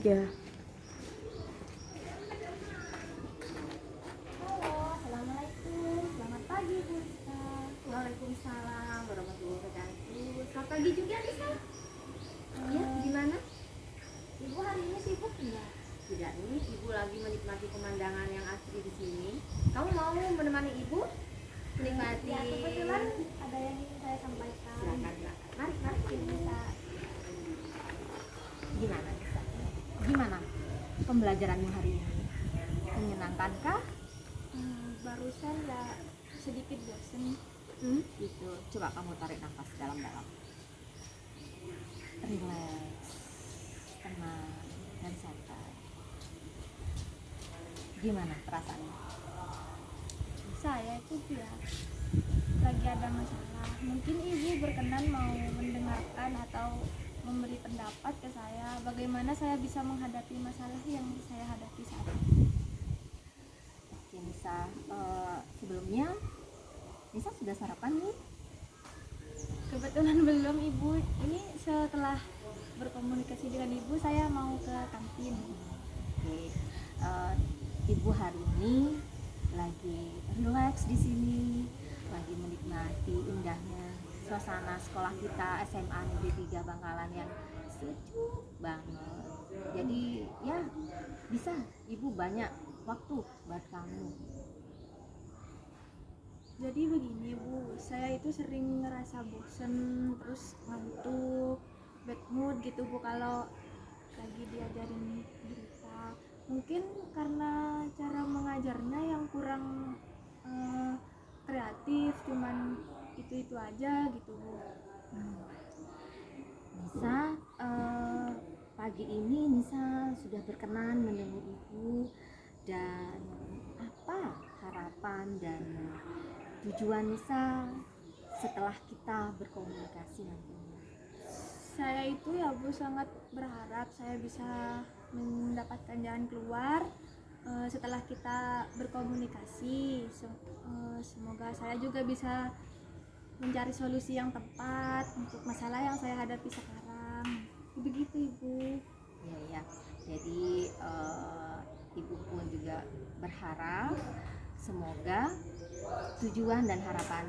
Ya. Halo, assalamualaikum. Selamat pagi, Bu Rita. Waalaikumsalam warahmatullahi wabarakatuh. Selamat pagi juga, Nisa. Ya, Eh, gimana? Ibu hari ini sibuk enggak? Tidak, nih Ibu lagi menikmati pemandangan yang asri di sini. Kamu mau menemani Ibu menikmati? Ya, kebetulan ada yang ingin saya sampaikan. Silakan, silakan. Mari. Ibu Rita. Gimana Nisa? Gimana pembelajaranmu hari ini? Menyenangkankah? Barusan ya sedikit bosen. Gitu. Coba kamu tarik nafas dalam-dalam. Relax, tenang, dan santai. Gimana perasaanmu? Saya itu ya lagi ada masalah. Mungkin Ibu berkenan mau mendengarkan atau memberi pendapat ke saya bagaimana saya bisa menghadapi masalah yang saya hadapi saat ini. Oke Nisa, sebelumnya Nisa sudah sarapan nih? Kebetulan belum Ibu. Ini setelah berkomunikasi dengan Ibu saya mau ke kantin. Oke, Ibu hari ini lagi relax di sini, lagi menikmati indahnya suasana sekolah kita SMA Negeri 3 Bangkalan yang sejuk banget. Jadi ya bisa Ibu banyak waktu buat kamu. Jadi begini Bu, saya itu sering ngerasa bosen, terus ngantuk, bad mood gitu Bu kalau lagi diajarin berita. Mungkin karena cara mengajarnya yang kurang kreatif, cuman itu aja gitu Bu. Nisa, pagi ini Nisa sudah berkenan menemu Ibu, dan apa harapan dan tujuan Nisa setelah kita berkomunikasi nantinya? Saya itu ya Bu sangat berharap saya bisa mendapatkan jalan keluar setelah kita berkomunikasi. Semoga saya juga bisa mencari solusi yang tepat untuk masalah yang saya hadapi sekarang. Begitu Ibu. Iya ya, jadi Ibu pun juga berharap semoga tujuan dan harapan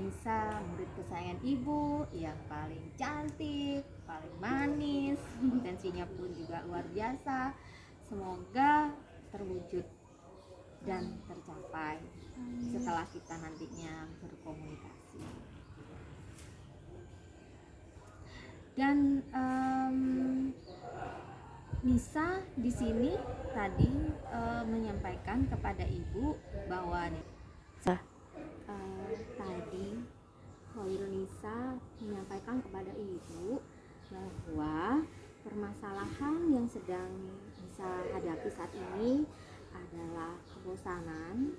Nisa, murid kesayangan Ibu yang paling cantik, paling manis, potensinya pun juga luar biasa, semoga terwujud dan tercapai setelah kita nantinya berkomunikasi. Dan Nisa di sini tadi menyampaikan kepada Ibu bahwa tadi Khairul Nisa menyampaikan kepada Ibu bahwa permasalahan yang sedang Nisa hadapi saat ini adalah kebosanan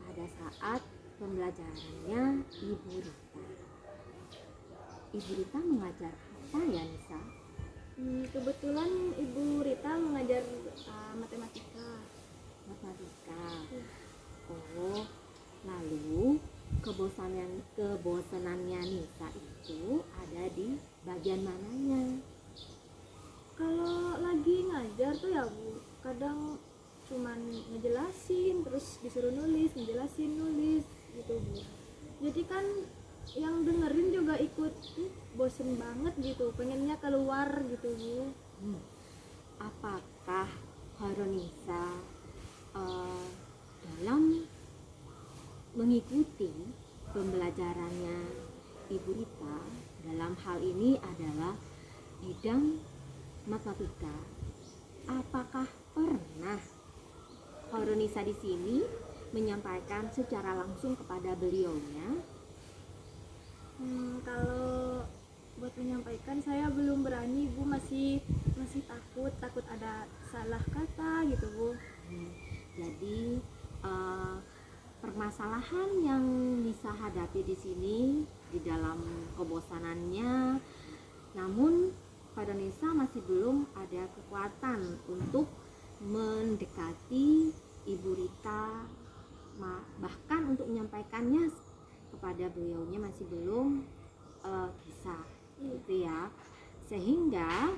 pada saat pembelajarannya Ibu Rita. Ibu Rita mengajar apa ya Nisa? Kebetulan Ibu Rita mengajar matematika. Oh, lalu kebosanannya Nisa itu ada di bagian mananya? Kalau lagi ngajar tuh ya Bu, kadang cuman ngejelasin terus disuruh nulis, ngejelasin nulis gitu Bu. Jadi kan yang dengerin juga ikut bosen banget gitu, pengennya keluar gitu Bu. Apakah Nisa dalam mengikuti pembelajarannya Ibu Rita dalam hal ini adalah bidang matematika, apakah pernah Nisa di sini menyampaikan secara langsung kepada beliaunya? Kalau buat menyampaikan saya belum berani Bu, masih takut ada salah kata gitu Bu. Jadi permasalahan yang Nisa hadapi di sini di dalam kebosanannya, namun pada Nisa masih belum ada kekuatan untuk mendekati Ibu Rita, bahkan untuk menyampaikannya kepada beliaunya masih belum bisa gitu ya, sehingga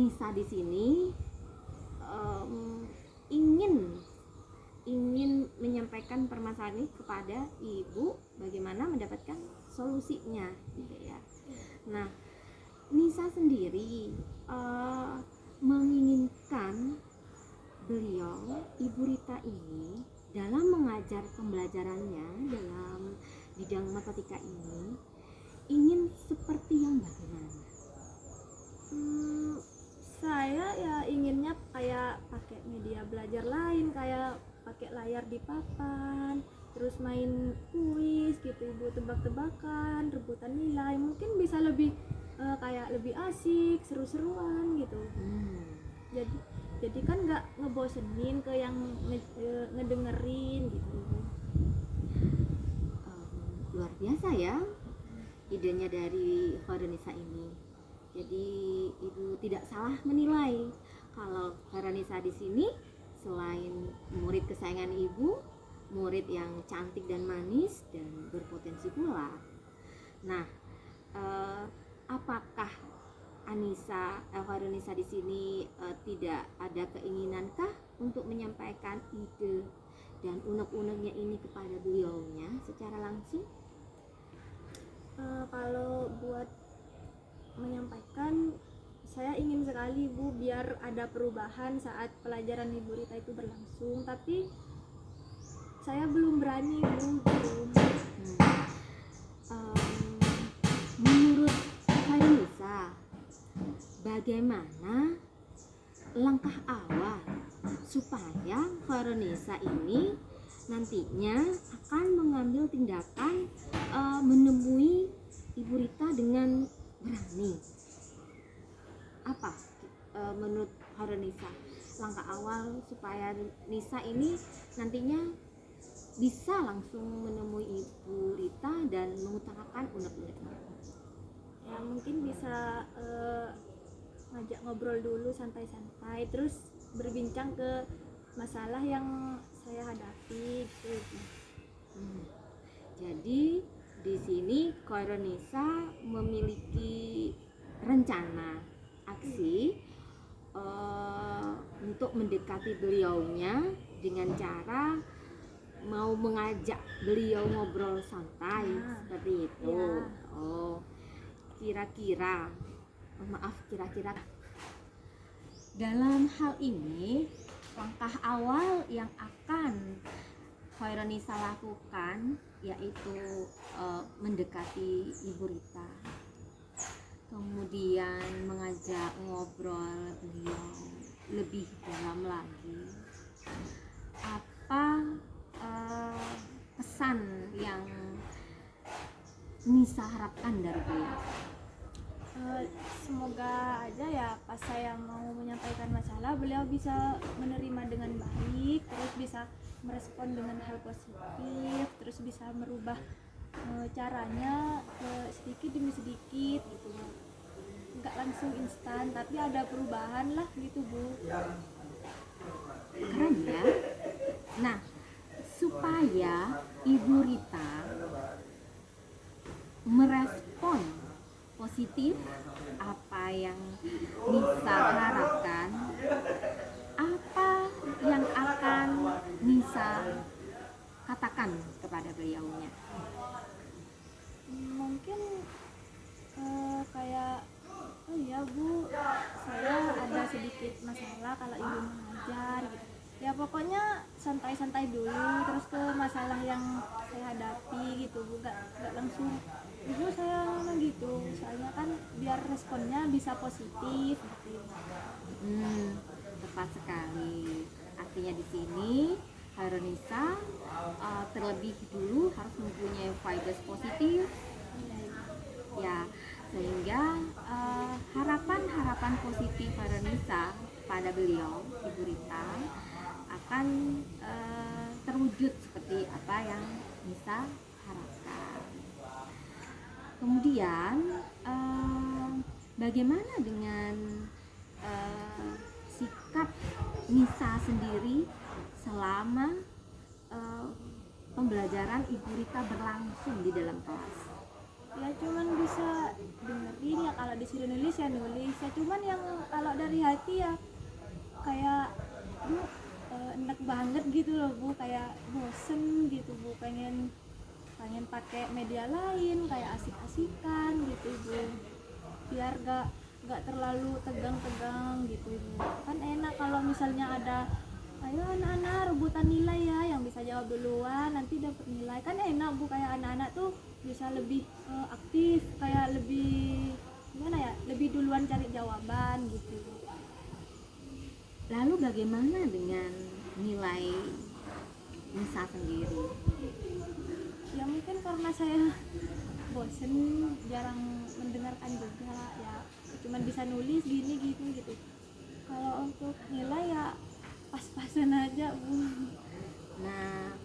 Nisa di sini ingin menyampaikan permasalahan ini kepada ibu, bagaimana mendapatkan solusinya gitu ya. Nah, Nisa sendiri menginginkan beliau, Ibu Rita ini, dalam mengajar pembelajarannya dalam bidang matematika ini ingin seperti yang bagaimana? Saya ya inginnya kayak pakai media belajar lain, kayak pakai layar di papan, terus main kuis gitu ibu, tebak-tebakan, rebutan nilai, mungkin bisa lebih kayak lebih asik, seru-seruan gitu. Jadi kan nggak ngebosenin ke yang ngedengerin gitu. Luar biasa ya idenya dari Farhanisa ini. Jadi ibu tidak salah menilai kalau Farhanisa di sini selain murid kesayangan ibu, murid yang cantik dan manis dan berpotensi pula. Nah, apakah Farhanisa di sini tidak ada keinginankah untuk menyampaikan ide dan unek-uneknya ini kepada beliaunya secara langsung? Kalau buat menyampaikan, saya ingin sekali Bu biar ada perubahan saat pelajaran Ibu Rita itu berlangsung, tapi saya belum berani Bu. Menurut Farhanisa, bagaimana langkah awal supaya Farhanisa ini nantinya akan mengambil tindakan menemui Ibu Rita dengan berani? Apa menurut Farhanisa langkah awal supaya Nisa ini nantinya bisa langsung menemui Ibu Rita dan mengutarakan unek-uneknya? Ya mungkin bisa ngajak ngobrol dulu santai-santai, terus berbincang ke masalah yang saya hadapi gitu. Jadi di sini Farhanisa memiliki rencana aksi untuk mendekati beliaunya dengan cara mau mengajak beliau ngobrol santai seperti itu. Ya. Kira-kira dalam hal ini langkah awal yang akan Farhanisa lakukan yaitu mendekati Ibu Rita, kemudian mengajak ngobrol beliau lebih dalam lagi. Apa pesan yang Nisa harapkan dari beliau? Semoga aja ya pas saya mau menyampaikan masalah, beliau bisa menerima dengan baik, terus bisa merespon dengan hal positif, terus bisa merubah caranya sedikit demi sedikit gitu, nggak langsung instan tapi ada perubahan lah gitu Bu. Keren ya. Nah, supaya Ibu Rita merespon positif apa yang Nisa harapkan, apa yang akan Nisa katakan kepada beliaunya? Mungkin kayak oh iya Bu, saya ada sedikit masalah kalau ibu mengajar gitu. Ya pokoknya santai-santai dulu, terus ke masalah yang saya hadapi gitu Bu, nggak langsung ibu saya ngomong gitu, soalnya kan biar responnya bisa positif gitu. Tepat sekali. Artinya di sini Farhanisa terlebih dulu harus mempunyai vibes positif ya, sehingga harapan positif Farhanisa pada beliau Ibu Rita akan terwujud seperti apa yang Nisa harapkan. Kemudian bagaimana dengan sikap Nisa sendiri selama pembelajaran Ibu Rita berlangsung di dalam kelas? Ya cuman bisa dengerin ya, kalau disuruh nulis ya nulis ya, cuman yang kalau dari dari hati ya kayak Bu enak banget gitu loh Bu, kayak bosen gitu Bu, pengen pakai media lain kayak asik-asikan gitu Bu, biar gak terlalu tegang-tegang gitu Bu. Kan enak kalau misalnya ada ayo anak-anak rebutan nilai ya, yang bisa jawab duluan nanti dapat nilai, kan enak Bu, kayak anak-anak tuh bisa lebih aktif, kayak lebih gimana ya, lebih duluan cari jawaban gitu. Lalu bagaimana dengan nilai Nisa sendiri? Ya mungkin karena saya bosen, jarang mendengarkan juga ya, cuman bisa nulis gini gitu. Kalau untuk nilai ya pas-pasan aja Bu. Nah,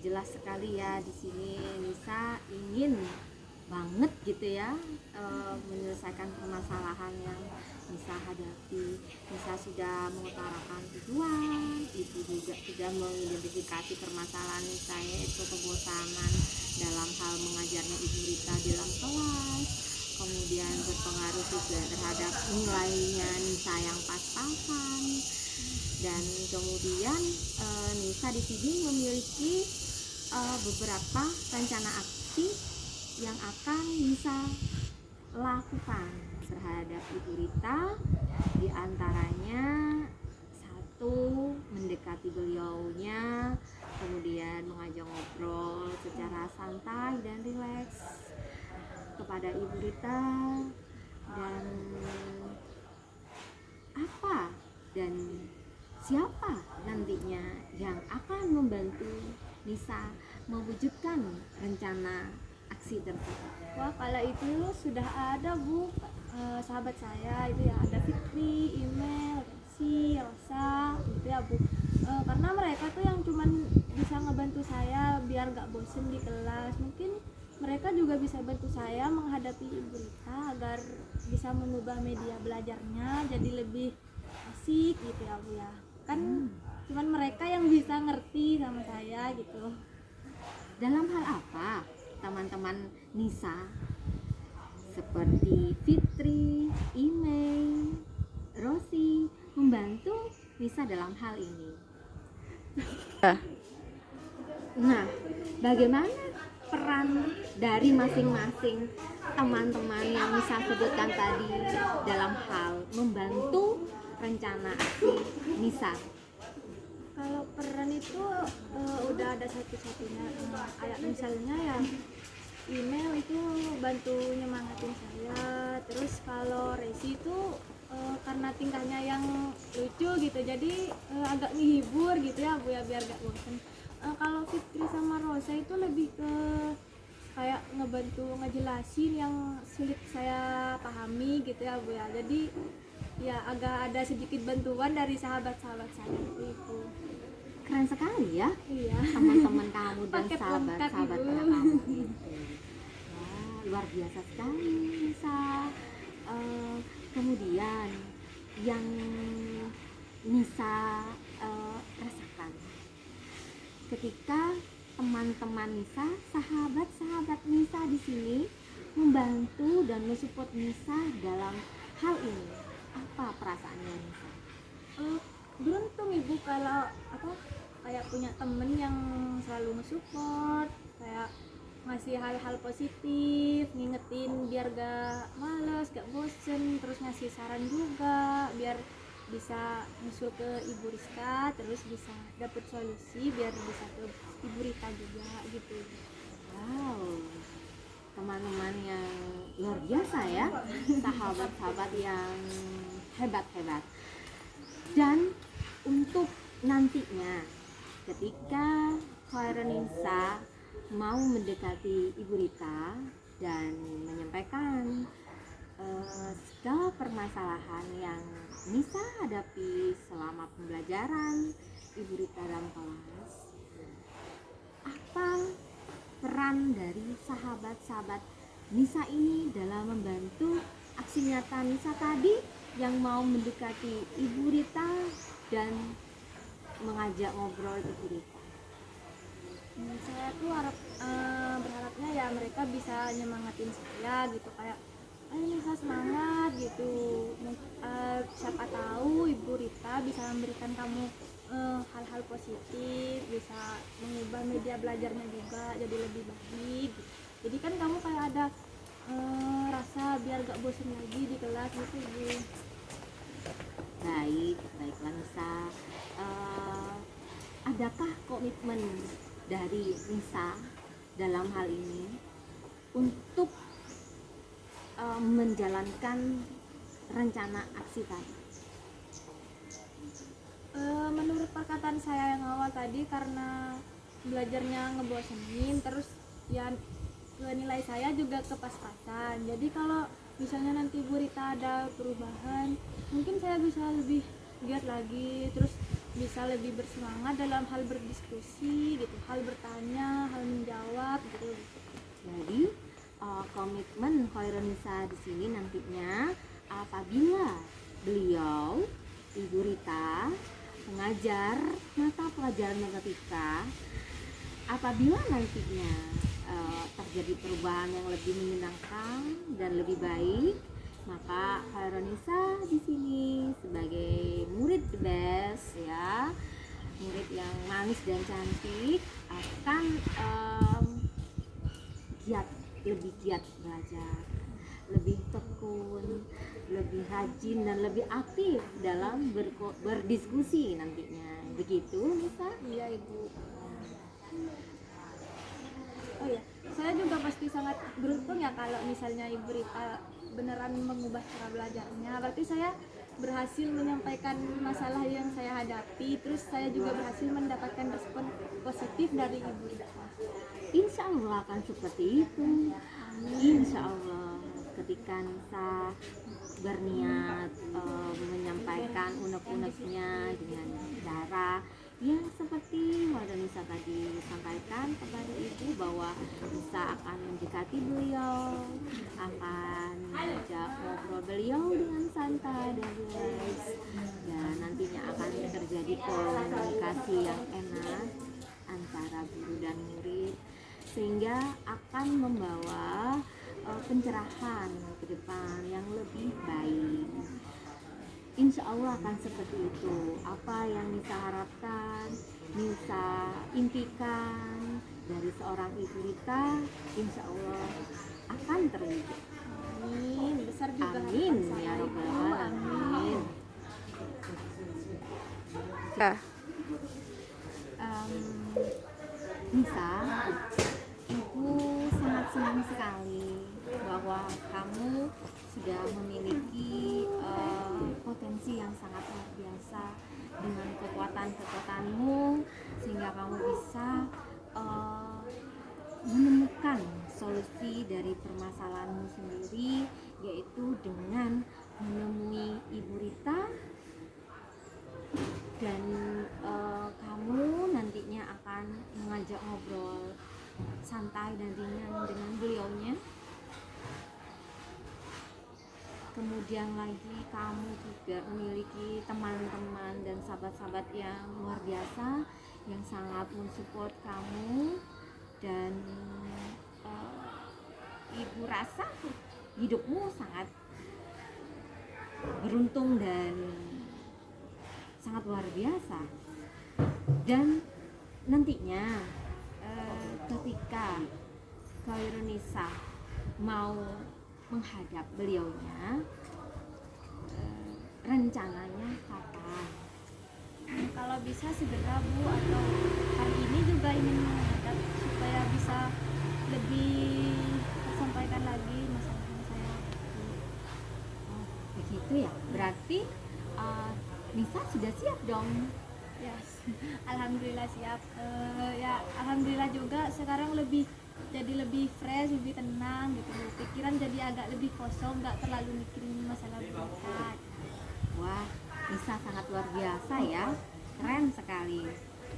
jelas sekali ya di sini Nisa ingin banget gitu ya menyelesaikan permasalahan yang Nisa hadapi. Nisa sudah mengutarakan tujuan, Ibu juga sudah mengidentifikasi permasalahan Nisa, yaitu kebosanan dalam hal mengajarnya Ibu Rita dalam kelas, kemudian berpengaruh juga terhadap nilainya Nisa yang pas-pasan, dan kemudian Nisa di sini memiliki beberapa rencana aksi yang akan Nisa lakukan terhadap Ibu Rita. Di antaranya satu, mendekati beliaunya, kemudian mengajak ngobrol secara santai dan rileks kepada Ibu Rita, dan apa dan siapa nantinya yang akan membantu Nisa mewujudkan rencana aksi tersebut. Wah kalau itu sudah ada Bu, sahabat saya itu ya, ada Fitri, Email, Resi, Rosa gitu ya Bu. Karena mereka tuh yang cuman bisa ngebantu saya biar gak bosen di kelas. Mungkin mereka juga bisa bantu saya menghadapi Ibu Rita agar bisa mengubah media belajarnya jadi lebih asik gitu ya Bu ya. Kan cuman mereka yang bisa ngerti sama saya gitu. Dalam hal apa teman-teman Nisa seperti Fitri, Imei, Rosi membantu Nisa dalam hal ini? Nah, bagaimana peran dari masing-masing teman-teman yang Nisa sebutkan tadi dalam hal membantu rencana aksi Nisa? Kalau peran itu udah ada satu-satunya, kayak misalnya ya Email itu bantu nyemangatin saya. Terus kalau Resi itu karena tingkahnya yang lucu gitu, jadi agak menghibur gitu ya Bu ya, biar gak bosan. Kalau Fitri sama Rosa itu lebih ke kayak ngebantu ngejelasin yang sulit saya pahami gitu ya Bu ya. Jadi ya agak ada sedikit bantuan dari sahabat-sahabat saya itu. Keren sekali ya Iya. teman-teman kamu dan Paket sahabat-sahabat lengkap, Ibu. kamu gitu. Wah, luar biasa sekali Nisa. Kemudian yang Nisa rasakan ketika teman-teman Nisa, sahabat-sahabat Nisa di sini membantu dan mensupport Nisa dalam hal ini, apa perasaannya Nisa? Beruntung Ibu kalau kayak punya temen yang selalu nge-support, kayak ngasih hal-hal positif, ngingetin biar gak males, gak bosen, terus ngasih saran juga biar bisa nyusul ke Ibu Rizka, terus bisa dapet solusi biar bisa ke Ibu Rita juga gitu. Wow, teman-teman yang luar biasa ya, sahabat-sahabat yang hebat-hebat. Dan untuk nantinya ketika Khairan Nisa mau mendekati Ibu Rita dan menyampaikan segala permasalahan yang Nisa hadapi selama pembelajaran Ibu Rita dalam kelas, apa peran dari sahabat-sahabat Nisa ini dalam membantu aksi nyata Nisa tadi yang mau mendekati Ibu Rita dan mengajak ngobrol Ibu Rita? Saya tuh berharapnya ya mereka bisa nyemangatin saya gitu, kayak ayo Nisa semangat gitu. bisa memberikan kamu hal-hal positif, bisa mengubah media belajarnya juga jadi lebih baik. Jadi kan kamu kayak ada rasa biar gak bosan lagi di kelas gitu Bu. Baiklah Nisa. Adakah komitmen dari Nisa dalam hal ini untuk menjalankan rencana aksi tadi? Menurut perkataan saya yang awal tadi, karena belajarnya ngebosenin, terus ya ke nilai saya juga kepas-pasan. Jadi kalau misalnya nanti Bu Rita ada perubahan, mungkin saya bisa lebih giat lagi, terus bisa lebih bersemangat dalam hal berdiskusi gitu, hal bertanya, hal menjawab gitu. Jadi komitmen Khairun Nisa di sini nantinya apabila beliau Ibu Rita mengajar mata pelajaran matematika, apabila nantinya terjadi perubahan yang lebih menyenangkan dan lebih baik, maka Khairun Nisa di sini sebagai murid the best ya, murid yang manis dan cantik akan lebih giat belajar, lebih tekun, lebih rajin dan lebih aktif dalam berdiskusi nantinya. Begitu Nisa? Iya Ibu. Oh ya, saya juga pasti sangat beruntung ya kalau misalnya Ibu Rita beneran mengubah cara belajarnya. Berarti saya berhasil menyampaikan masalah yang saya hadapi, terus saya juga berhasil mendapatkan respon positif dari Ibu Rita. Insya Allah akan seperti itu. Insya Allah ketika Nisa berniat menyampaikan unek-uneknya dengan cara ya seperti Wada Nisa tadi sampaikan kepada ibu, bahwa Nisa akan mendekati beliau, akan mengajak ngobrol beliau dengan santai dan rileks, dan nantinya akan terjadi komunikasi yang enak antara guru dan murid, sehingga akan membawa pencerahan ke depan yang lebih baik. Insya Allah akan seperti itu. Apa yang Nisa harapkan, Nisa impikan dari seorang Ibu Rita, insya Allah akan terwujud. Amin. Besar juga Amin harapan saya. ya Rabbal Ibu. Alamin. Nisa, Ibu sangat senang sekali bahwa kamu sudah memiliki potensi yang sangat luar biasa dengan kekuatan-kekuatanmu, sehingga kamu bisa menemukan solusi dari permasalahanmu sendiri, yaitu dengan menemui Ibu Rita, dan kamu nantinya akan mengajak ngobrol santai dan ringan dengan beliaunya. Kemudian lagi kamu juga memiliki teman-teman dan sahabat-sahabat yang luar biasa yang sangat mensupport kamu, dan Ibu rasa hidupmu sangat beruntung dan sangat luar biasa. Dan nantinya ketika Khairun Nisa mau menghadap beliaunya, rencananya kapan? Kalau bisa segera Bu, atau hari ini juga ingin menghadap supaya bisa lebih tersampaikan lagi masalah saya. Oh, begitu ya. Berarti Nisa sudah siap dong. Yes. Alhamdulillah siap. Ya alhamdulillah juga sekarang jadi lebih fresh, lebih tenang gitu. Pikiran jadi agak lebih kosong, nggak terlalu mikirin masalah berat. Wah, Nisa sangat luar biasa ya, keren sekali.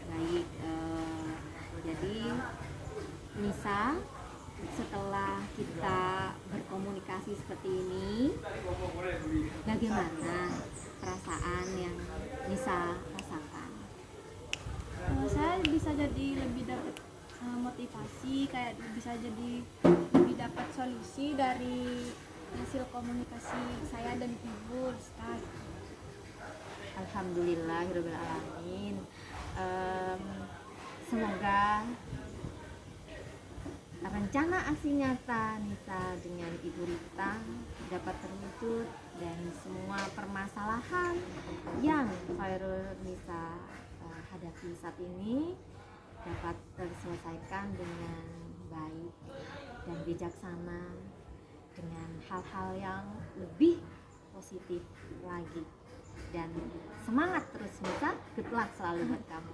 Baik, jadi Nisa, setelah kita berkomunikasi seperti ini, bagaimana perasaan yang Nisa rasakan? Saya bisa jadi lebih dapat motivasi, kayak bisa jadi lebih dapat solusi dari hasil komunikasi saya dan Ibu Rizka. Alhamdulillahirobbilalamin. Semoga rencana aksi nyata Nisa dengan Ibu Rita dapat terwujud dan semua permasalahan yang Khairul Nisa hadapi saat ini dapat terselesaikan dengan baik dan bijaksana, dengan hal-hal yang lebih positif lagi. Dan semangat terus Nisa, good luck selalu buat kamu.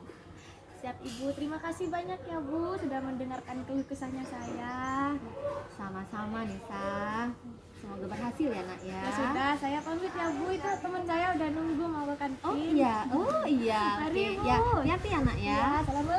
Siap Ibu, terima kasih banyak ya Bu sudah mendengarkan keluh kesahnya saya. Sama-sama Nisa, semoga berhasil ya nak ya. Ya sudah, saya pamit ya Bu, itu teman saya udah nunggu mau ke kantin. Oh iya, Mari, oke. Bu. Ya, hati ya nak ya. Ya, assalamualaikum.